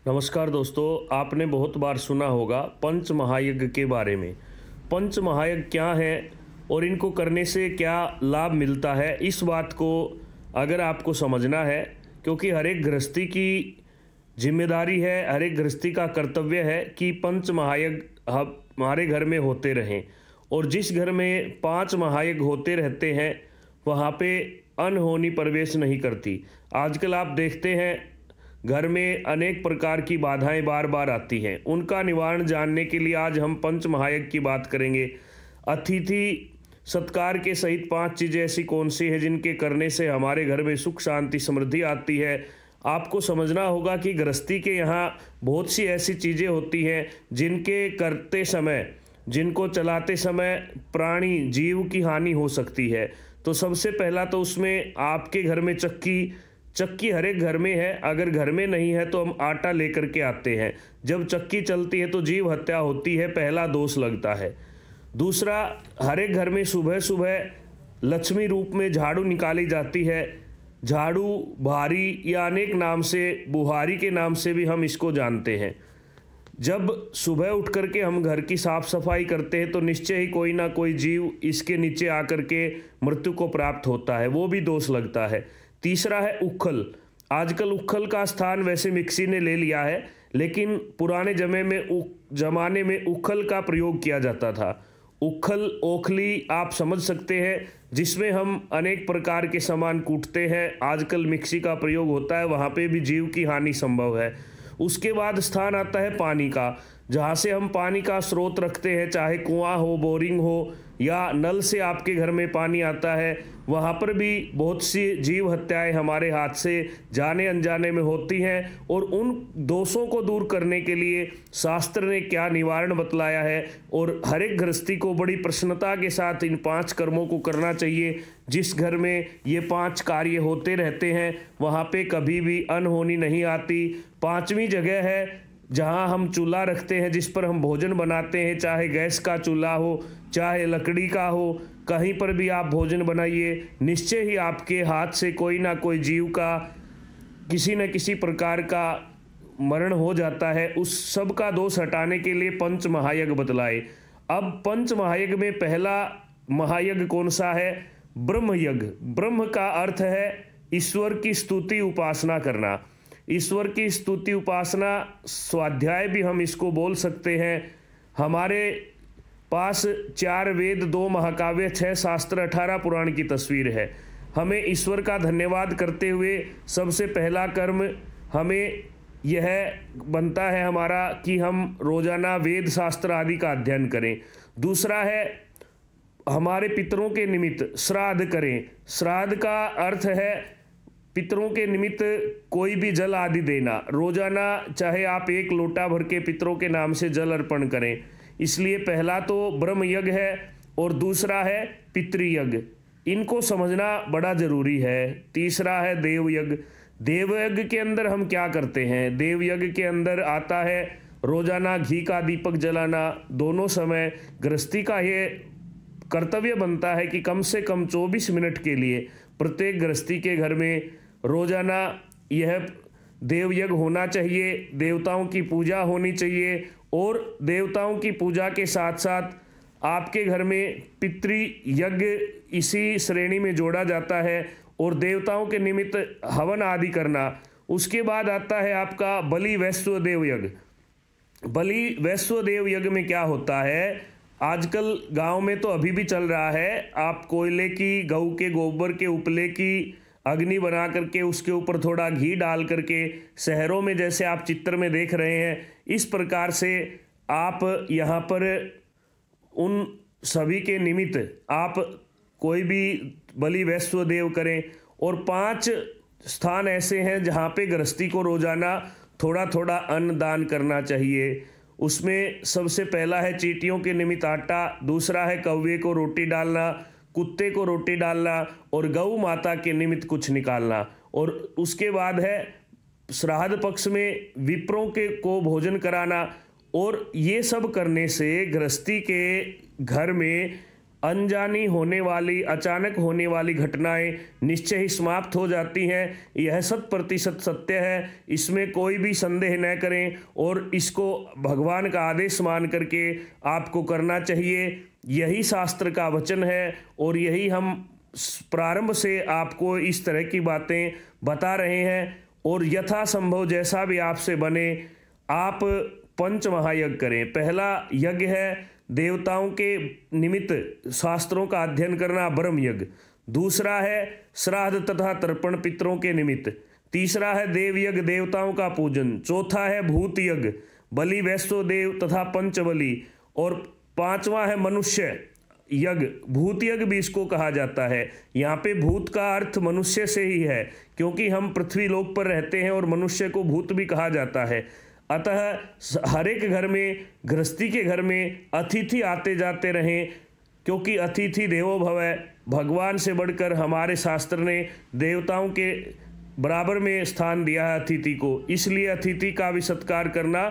नमस्कार दोस्तों, आपने बहुत बार सुना होगा पंच महायज्ञ के बारे में। पंच महायज्ञ क्या हैं और इनको करने से क्या लाभ मिलता है, इस बात को अगर आपको समझना है, क्योंकि हर एक गृहस्थी की जिम्मेदारी है, हर एक गृहस्थी का कर्तव्य है कि पंच महायज्ञ हमारे घर में होते रहें। और जिस घर में पांच महायज्ञ होते रहते हैं वहाँ पे अनहोनी प्रवेश नहीं करती। आजकल आप देखते हैं घर में अनेक प्रकार की बाधाएं बार बार आती हैं, उनका निवारण जानने के लिए आज हम पंच महायज्ञ की बात करेंगे। अतिथि सत्कार के सहित पांच चीज़ें ऐसी कौन सी हैं जिनके करने से हमारे घर में सुख शांति समृद्धि आती है। आपको समझना होगा कि गृहस्थी के यहाँ बहुत सी ऐसी चीज़ें होती हैं जिनके करते समय, जिनको चलाते समय प्राणी जीव की हानि हो सकती है। तो सबसे पहला तो उसमें आपके घर में चक्की हर एक घर में है, अगर घर में नहीं है तो हम आटा लेकर के आते हैं। जब चक्की चलती है तो जीव हत्या होती है, पहला दोष लगता है। दूसरा, हर एक घर में सुबह सुबह लक्ष्मी रूप में झाड़ू निकाली जाती है। झाड़ू, भारी या अनेक नाम से, बुहारी के नाम से भी हम इसको जानते हैं। जब सुबह उठ करके हम घर की साफ सफाई करते हैं तो निश्चय ही कोई ना कोई जीव इसके नीचे आकर के मृत्यु को प्राप्त होता है, वो भी दोष लगता है। तीसरा है उखल। आजकल उखल का स्थान वैसे मिक्सी ने ले लिया है, लेकिन पुराने जमाने में उखल का प्रयोग किया जाता था। उखल, ओखली आप समझ सकते हैं, जिसमें हम अनेक प्रकार के सामान कूटते हैं। आजकल मिक्सी का प्रयोग होता है, वहाँ पे भी जीव की हानि संभव है। उसके बाद स्थान आता है पानी का, जहाँ से हम पानी का स्रोत रखते हैं, चाहे कुआं हो, बोरिंग हो या नल से आपके घर में पानी आता है। वहाँ पर भी बहुत सी जीव हत्याएं हमारे हाथ से जाने अनजाने में होती हैं। और उन दोषों को दूर करने के लिए शास्त्र ने क्या निवारण बतलाया है, और हर एक गृहस्थी को बड़ी प्रसन्नता के साथ इन पांच कर्मों को करना चाहिए। जिस घर में ये पांच कार्य होते रहते हैं वहाँ पे कभी भी अनहोनी नहीं आती। पांचवी जगह है जहाँ हम चूल्हा रखते हैं, जिस पर हम भोजन बनाते हैं, चाहे गैस का चूल्हा हो, चाहे लकड़ी का हो, कहीं पर भी आप भोजन बनाइए, निश्चय ही आपके हाथ से कोई ना कोई जीव का किसी न किसी प्रकार का मरण हो जाता है। उस सब का दोष हटाने के लिए पंच महायज्ञ बतलाए। अब पंच महायज्ञ में पहला महायज्ञ कौन सा है? ब्रह्म यज्ञ। ब्रह्म का अर्थ है ईश्वर की स्तुति उपासना करना। ईश्वर की स्तुति उपासना, स्वाध्याय भी हम इसको बोल सकते हैं। हमारे पास 4 वेद, 2 महाकाव्य, 6 शास्त्र, 18 पुराण की तस्वीर है। हमें ईश्वर का धन्यवाद करते हुए सबसे पहला कर्म हमें यह बनता है हमारा कि हम रोजाना वेद शास्त्र आदि का अध्ययन करें। दूसरा है हमारे पितरों के निमित्त श्राद्ध करें। श्राद्ध का अर्थ है पितरों के निमित्त कोई भी जल आदि देना। रोजाना चाहे आप 1 लोटा भर के पितरों के नाम से जल अर्पण करें। इसलिए पहला तो ब्रह्म यज्ञ है और दूसरा है पितृयज्ञ। इनको समझना बड़ा जरूरी है। तीसरा है देवयज्ञ। देवयज्ञ के अंदर हम क्या करते हैं? देवयज्ञ के अंदर आता है रोजाना घी का दीपक जलाना। दोनों समय गृहस्थी का ये कर्तव्य बनता है कि कम से कम 24 मिनट के लिए प्रत्येक गृहस्थी के घर में रोजाना यह देवयज्ञ होना चाहिए। देवताओं की पूजा होनी चाहिए और देवताओं की पूजा के साथ साथ आपके घर में पितृयज्ञ इसी श्रेणी में जोड़ा जाता है और देवताओं के निमित्त हवन आदि करना। उसके बाद आता है आपका बलि वैश्वदेव यज्ञ। बलि वैश्वदेव यज्ञ में क्या होता है? आजकल गांव में तो अभी भी चल रहा है। आप कोयले की, गऊ के गोबर के उपले की अग्नि बना करके उसके ऊपर थोड़ा घी डाल करके, शहरों में जैसे आप चित्र में देख रहे हैं, इस प्रकार से आप यहाँ पर उन सभी के निमित्त आप कोई भी बलि वैश्वदेव करें। और 5 स्थान ऐसे हैं जहाँ पे गृहस्थी को रोजाना थोड़ा थोड़ा अन्न दान करना चाहिए। उसमें सबसे पहला है चींटियों के निमित्त आटा, दूसरा है कौवे को रोटी डालना, कुत्ते को रोटी डालना और गौ माता के निमित्त कुछ निकालना। और उसके बाद है श्राद्ध पक्ष में विप्रों के को भोजन कराना। और ये सब करने से गृहस्थी के घर में अनजानी होने वाली, अचानक होने वाली घटनाएं निश्चय ही समाप्त हो जाती हैं। यह 100% सत्य है, इसमें कोई भी संदेह न करें और इसको भगवान का आदेश मान करके आपको करना चाहिए। यही शास्त्र का वचन है और यही हम प्रारंभ से आपको इस तरह की बातें बता रहे हैं। और यथासंभव जैसा भी आपसे बने आप पंच महायज्ञ करें। पहला यज्ञ है देवताओं के निमित्त शास्त्रों का अध्ययन करना, ब्रह्म यज्ञ। दूसरा है श्राद्ध तथा तर्पण पितरों के निमित्त। तीसरा है देव यज्ञ, देवताओं का पूजन। चौथा है भूत यज्ञ, बलि वैश्व देव तथा पंचबली। और पांचवा है मनुष्य यज्ञ, भूत यज्ञ भी इसको कहा जाता है। यहाँ पे भूत का अर्थ मनुष्य से ही है, क्योंकि हम पृथ्वी लोक पर रहते हैं और मनुष्य को भूत भी कहा जाता है। अतः हर एक घर में, गृहस्थी के घर में अतिथि आते जाते रहें, क्योंकि अतिथि देवो भव, भगवान से बढ़कर हमारे शास्त्र ने देवताओं के बराबर में स्थान दिया है अतिथि को। इसलिए अतिथि का भी सत्कार करना